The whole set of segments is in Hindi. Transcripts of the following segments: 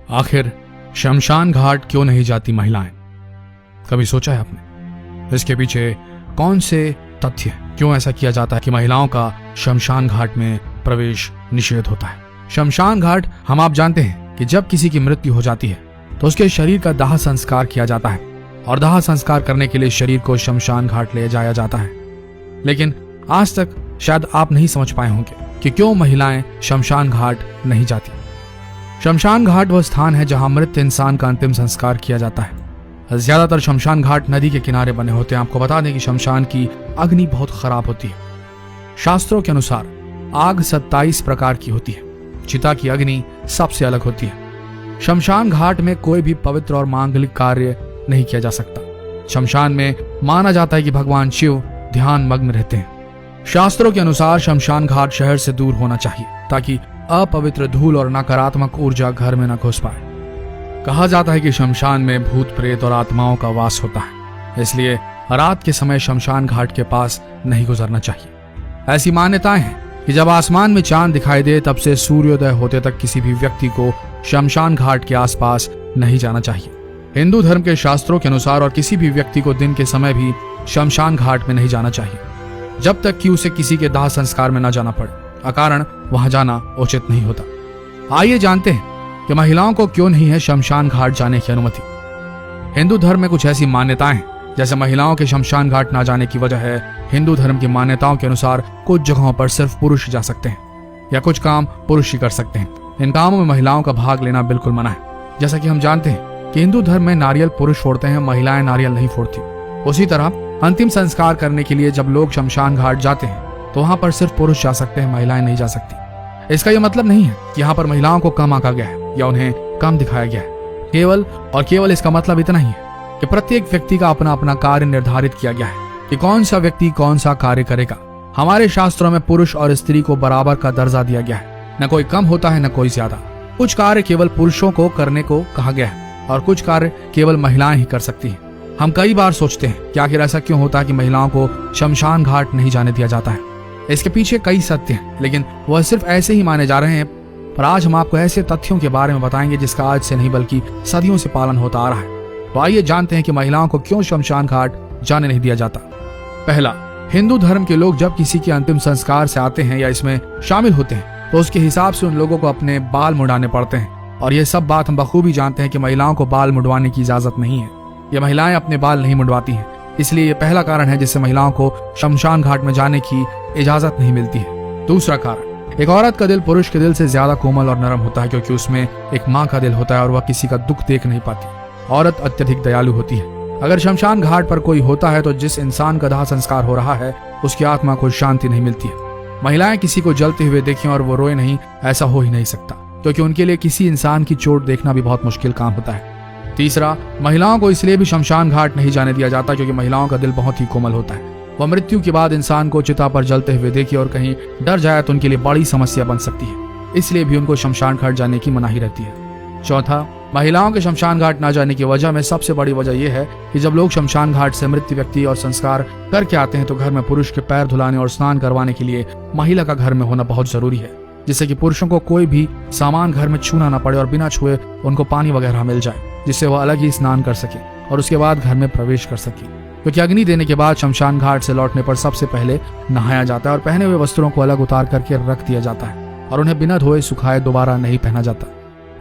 आखिर शमशान घाट क्यों नहीं जाती महिलाएं? कभी सोचा है आपने इसके पीछे कौन से तथ्य, क्यों ऐसा किया जाता है कि महिलाओं का शमशान घाट में प्रवेश निषेध होता है? शमशान घाट हम आप जानते हैं कि जब किसी की मृत्यु हो जाती है तो उसके शरीर का दाह संस्कार किया जाता है और दाह संस्कार करने के लिए शरीर को शमशान घाट ले जाया जाता है। लेकिन आज तक शायद आप नहीं समझ पाए होंगे कि क्यों महिलाएं शमशान घाट नहीं जाती। शमशान घाट वह स्थान है जहां मृत इंसान का अंतिम संस्कार किया जाता है। ज्यादातर शमशान घाट नदी के किनारे बने होते हैं। आपको बता दें कि शमशान की अग्नि बहुत खराब होती है। शास्त्रों के अनुसार आग 27 प्रकार की होती है। चिता की अग्नि सबसे अलग होती है। शमशान घाट में कोई भी पवित्र और मांगलिक कार्य नहीं किया जा सकता। शमशान में माना जाता है कि भगवान शिव ध्यान मग्न रहते हैं। शास्त्रों के अनुसार शमशान घाट शहर से दूर होना चाहिए ताकि अपवित्र धूल और नकारात्मक ऊर्जा घर में न घुस पाए। कहा जाता है कि शमशान में भूत प्रेत और आत्माओं का वास होता है, इसलिए रात के समय शमशान घाट के पास नहीं गुजरना चाहिए। ऐसी मान्यताएं हैं कि जब आसमान में चांद दिखाई दे तब से सूर्योदय होते तक किसी भी व्यक्ति को शमशान घाट के आसपास नहीं जाना चाहिए। हिंदू धर्म के शास्त्रों के अनुसार और किसी भी व्यक्ति को दिन के समय भी शमशान घाट में नहीं जाना चाहिए जब तक कि उसे किसी के दाह संस्कार में न जाना पड़े। अकारण वहां जाना उचित नहीं होता। आइए जानते हैं कि महिलाओं को क्यों नहीं है शमशान घाट जाने की अनुमति। हिंदू धर्म में कुछ ऐसी मान्यताएं जैसे महिलाओं के शमशान घाट न जाने की वजह है हिंदू धर्म की मान्यताओं के अनुसार कुछ जगहों पर सिर्फ पुरुष जा सकते हैं या कुछ काम पुरुष ही कर सकते हैं। इन कामों में महिलाओं का भाग लेना बिल्कुल मना है। जैसा कि हम जानते हैं कि हिंदू धर्म में नारियल पुरुष फोड़ते हैं, महिलाएं नारियल नहीं फोड़ती। उसी तरह अंतिम संस्कार करने के लिए जब लोग शमशान घाट जाते हैं तो वहां पर सिर्फ पुरुष जा सकते हैं, महिलाएं नहीं जा सकती। इसका यह मतलब नहीं है कि यहाँ पर महिलाओं को कम आंका गया है या उन्हें कम दिखाया गया है। केवल इसका मतलब इतना ही है कि प्रत्येक व्यक्ति का अपना अपना कार्य निर्धारित किया गया है कि कौन सा व्यक्ति कौन सा कार्य करेगा। हमारे शास्त्रों में पुरुष और स्त्री को बराबर का दर्जा दिया गया है। न कोई कम होता है न कोई ज्यादा। कुछ कार्य केवल पुरुषों को करने को कहा गया है और कुछ कार्य केवल महिलाएं ही कर सकती हैं। हम कई बार सोचते हैं कि आखिर ऐसा क्यों होता है कि महिलाओं को शमशान घाट नहीं जाने दिया जाता है। इसके पीछे कई सत्य हैं, लेकिन वह सिर्फ ऐसे ही माने जा रहे हैं। पर आज हम आपको ऐसे तथ्यों के बारे में बताएंगे जिसका आज से नहीं बल्कि सदियों से पालन होता आ रहा है। तो आइए जानते हैं कि महिलाओं को क्यों शमशान घाट जाने नहीं दिया जाता। पहला, हिंदू धर्म के लोग जब किसी के अंतिम संस्कार से आते हैं या इसमें शामिल होते हैं तो उसके हिसाब से उन लोगों को अपने बाल मुड़ाने पड़ते हैं। और ये सब बात हम बखूबी जानते हैं कि महिलाओं को बाल मुड़वाने की इजाजत नहीं है। ये महिलाएं अपने बाल नहीं मुड़वाती हैं, इसलिए ये पहला कारण है जिससे महिलाओं को शमशान घाट में जाने की इजाजत नहीं मिलती है। दूसरा कारण, एक औरत का दिल पुरुष के दिल से ज्यादा कोमल और नरम होता है क्योंकि उसमें एक माँ का दिल होता है और वह किसी का दुख देख नहीं पाती। औरत अत्यधिक दयालु होती है। अगर शमशान घाट पर कोई होता है तो जिस इंसान का दाह संस्कार हो रहा है उसकी आत्मा को शांति नहीं मिलती है। महिलाएं किसी को जलते हुए देखें और वो रोए नहीं, ऐसा हो ही नहीं सकता क्योंकि उनके लिए किसी इंसान की चोट देखना भी बहुत मुश्किल काम होता है। तीसरा, महिलाओं को इसलिए भी शमशान घाट नहीं जाने दिया जाता क्योंकि महिलाओं का दिल बहुत ही कोमल होता है। वह मृत्यु के बाद इंसान को चिता पर जलते हुए देखे और कहीं डर जाए तो उनके लिए बड़ी समस्या बन सकती है, इसलिए भी उनको शमशान घाट जाने की मनाही रहती है। चौथा, महिलाओं के शमशान घाट न जाने की वजह में सबसे बड़ी वजह यह है कि जब लोग शमशान घाट से मृत व्यक्ति और संस्कार करके आते हैं तो घर में पुरुष के पैर धुलाने और स्नान करवाने के लिए महिला का घर में होना बहुत जरूरी है, जिससे कि पुरुषों को कोई भी सामान घर में छूना न पड़े और बिना छुए उनको पानी वगैरह मिल जाए, जिससे वह अलग ही स्नान कर सके और उसके बाद घर में प्रवेश कर सके। क्योंकि अग्नि देने के बाद शमशान घाट से लौटने पर सबसे पहले नहाया जाता है और पहने हुए वस्त्रों को अलग उतार करके रख दिया जाता है और उन्हें बिना धोए सुखाए दोबारा नहीं पहना जाता।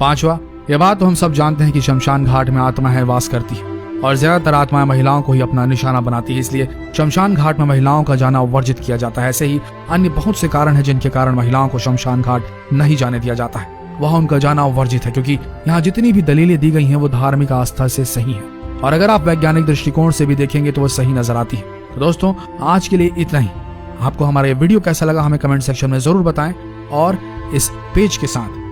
पांचवा, यह बात तो हम सब जानते हैं कि शमशान घाट में आत्माएं वास करती है और ज्यादातर आत्माएं महिलाओं को ही अपना निशाना बनाती है, इसलिए शमशान घाट में महिलाओं का जाना वर्जित किया जाता है। ऐसे ही अन्य बहुत से कारण हैं जिनके कारण महिलाओं को शमशान घाट नहीं जाने दिया जाता है। वह उनका जाना वर्जित है क्योंकि यहाँ जितनी भी दलीलें दी गई हैं वो धार्मिक आस्था से सही है और अगर आप वैज्ञानिक दृष्टिकोण से भी देखेंगे तो वह सही नजर आती है। तो दोस्तों, आज के लिए इतना ही। आपको हमारा ये वीडियो कैसा लगा हमें कमेंट सेक्शन में जरूर बताएं और इस पेज के साथ